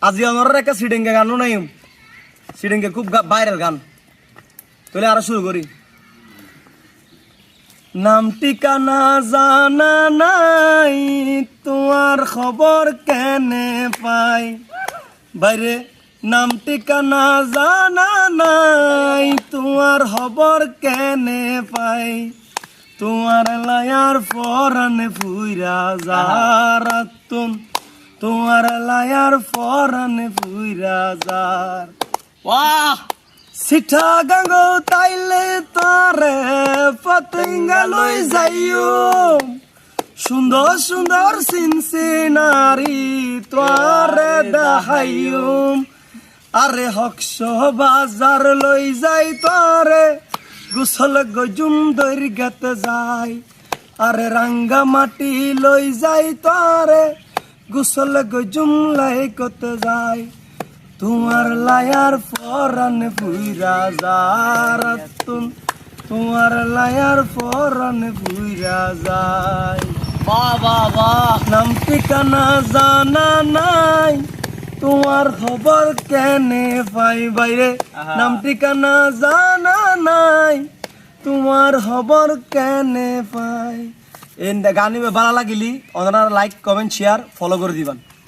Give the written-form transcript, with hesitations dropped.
আজি আমার একটা সিডিংকে গানও নাই, সিডিংকে খুব ভাইরাল গান। তাহলে আরো শুরু করি। নাম ঠিকানা জানা নাই, তোমার খবর কেনে পাই। বাইরে নাম ঠিকানা জানা নাই, তোমার খবর কেনে পাই। তোমার লায়ার ফরানে ফুইরা যার তোমার লায়ার ফরানে ফুইরা যার। বাহ সিঠা গাঙ্গ তাইলে তারে পতঙ্গা লই যাইও, সুন্দর সুন্দর সিনসিনারি তোরে দেখাইও। আরে হকস বাজার লই যাই তোরে, গুসল গজুম দৈর্ঘ্যত যাই। আরে রাঙ্গা মাটি লই যাই তোরে, গুসল গজুম লাইকত যাই। তোমার লায়ার ফরান ফুইরা যার, তোমার লায়ার ফরান ফুইরা যায়। বাহ বাহ বাহ নাম ঠিকানা জানা নাই, তোমার খবর কেনে পাই। বাইরে নাম ঠিকানা জানা নাই, তোমার খবর কেনে পাই। এই গান ভালো লাগিলি ওনারা লাইক কমেন্ট শেয়ার ফলো করে দিবেন।